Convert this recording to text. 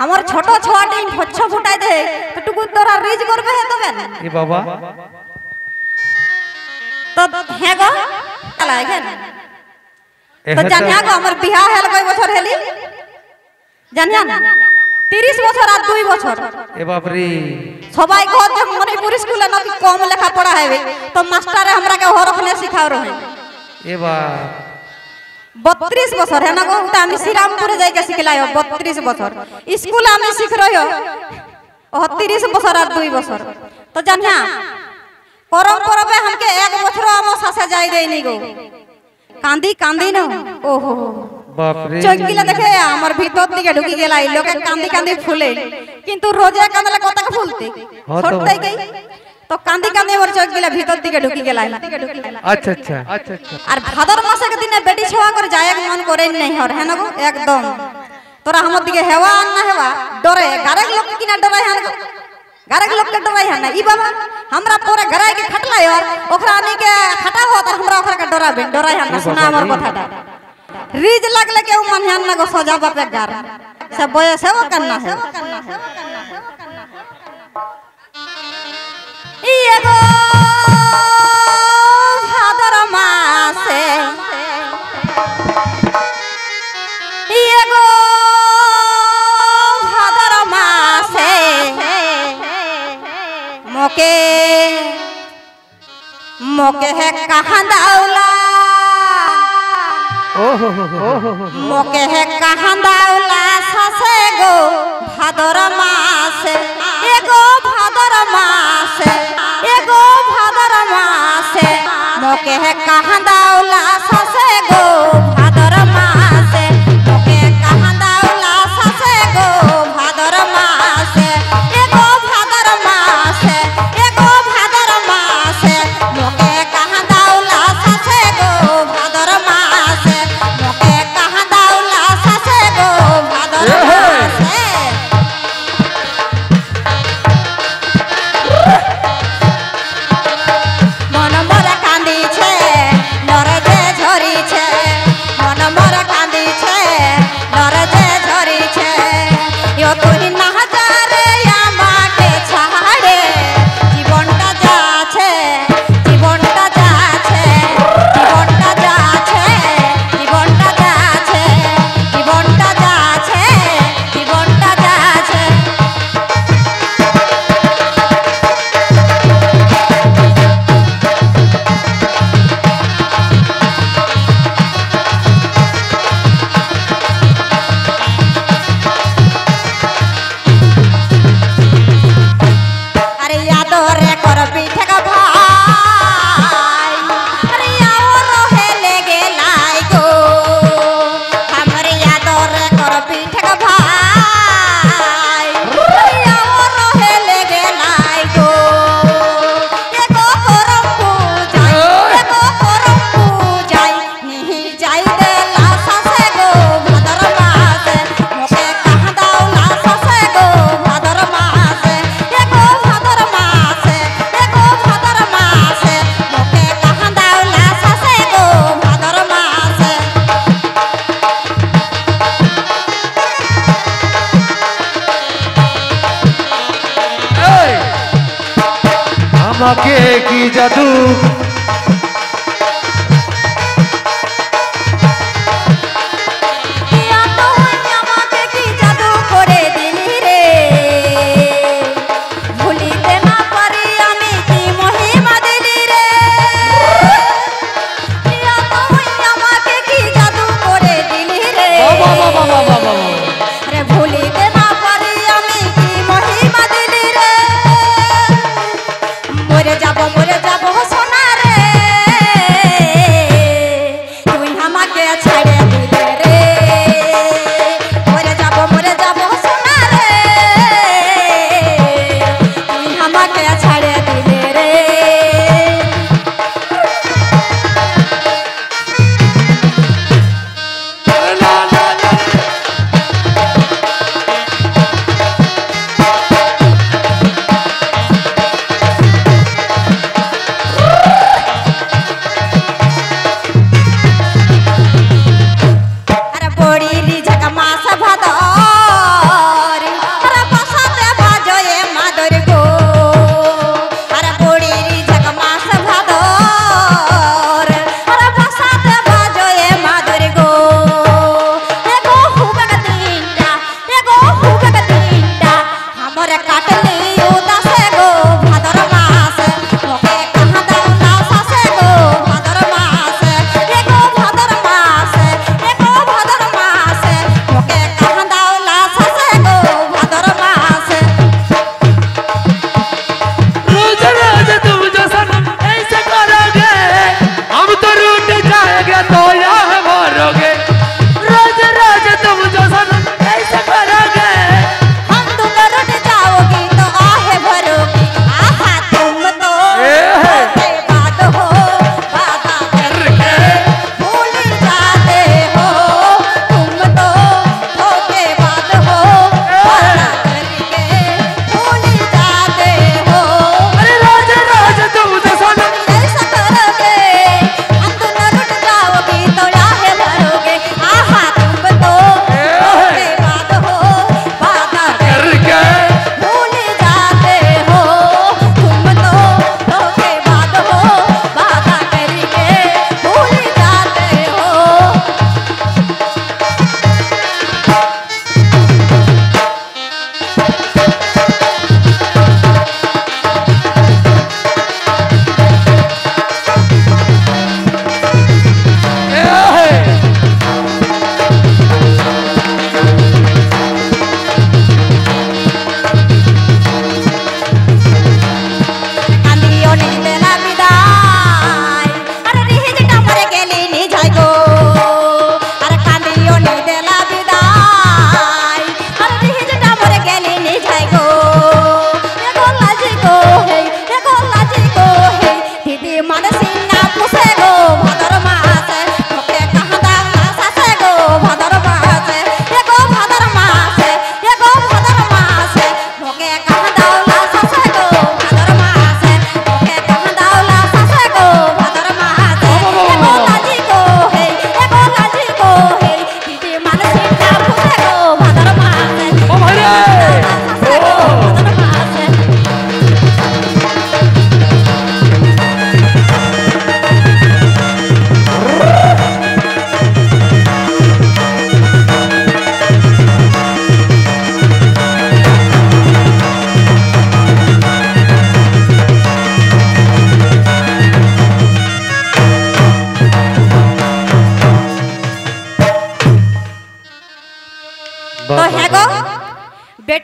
আমার ছোট ছোয়াটি ভচ্ছ ফুটাই দে তো টুকু তোরা রিজ করবে হে তবে এ বাবা তো হ্যাঁ গো তালা এখানে তো জানিয়া গো আমার বিয়া হল কয় বছর হেলি জানিয়া 30 বছর আর 2 বছর এ বাপ রে সবাই কহ যে মণিপুর স্কুলে নাকি কম লেখা পড়া হবে তো মাস্টারে हमरा के হরফ নে শিখাও রহে এ বাপ 32 বছর है ना गो ता আমি শ্রীরামপুরে যাই কে শিখলাयो 32 বছর স্কুলে আমি শিখ রহিयो 30 বছর আর 2 বছর তো জানিয়া করম করবে हमके एक বছর আম সাসে যাই দেইনি গো কান্দি কান্দি না ওহো বাপ রে চোখগুলা দেখে আমার ভিতর দিকে ঢুকি গেলাই লোকে কান্দি কান্দি ফুলে কিন্তু রোজে কাঁদলে কতক ফুলতে সরতেই গই তো কান্দি কান্দি আমার চোখগুলা ভিতর দিকে ঢুকি গেলাই আচ্ছা আচ্ছা আচ্ছা আচ্ছা আর ভাদর মাসে के দিনে বেটি ছোয়া করে যায় মন করে নাই হর है ना गो एकदम तोरा हमर दिके हेवा ना हेवा डरे गारे लोग किना डरे है ना गारे लोग के डरे है ना ई बाबा हमरा पूरे घराय के खटला यार ओकरा नहीं के खटा हो त हमरा ओकरा के डराबे डराय है ना सुना हमर कथाटा रीज लगले के मन है ना गो सजा बापे गार से बयस है वो करना है ई एगो भादर मासे ई एगो भादर मासे मोके मोके है कहां दाउला ओहो मोके है कहां दाउला ससे गो भादर मासे एगो भादर मासे एगो भादर मासे मोके है कहां दाउला ससे गो भादर मासे मोके कहां दाउला ससे गो भादर मासे एगो भादर मासे एगो भादर मासे मोके कहां दाउला ससे गो भादर मासे मोके कहां दाउला ससे गो भादर मासे मन मोर कांदी छे नरे जे झरी छे मन मोर कांदी छे नरे जे झरी छे यो तुनी ना जारे আমাকে ছাড়ে জীবনটা যাচ্ছে জীবনটা যাচ্ছে জীবনটা যাচ্ছে জীবনটা যাচ্ছে জীবনটা যাচ্ছে জীবনটা যাচ্ছে अरे यादो रे कर पीठे का भाई अरे आओ रोहे लेगे लाई गो हमरे यादो रे कर पीठे का भाई अरे आओ रोहे लेगे लाई गो एगो करम पूजाई नहीं जाई देला ससे गो भादर मासे मोके कहां दाउला ससे गो भादर मासे एगो भादर मासे एगो भादर मासे मोके कहां दाउला ससे गो भादर मासे আমাকে কি জাদু ইয়া তো আমাকে কি জাদু করে দিলি রে ভুলিতে না পারি আমি কি মহিমা দিলি রে ইয়া তো আমাকে কি জাদু করে দিলি রে আরে ভুলিতে না পারি আমি কি মহিমা দিলি রে মরে যাব সোনার তো হ্যাঁ গো বেটি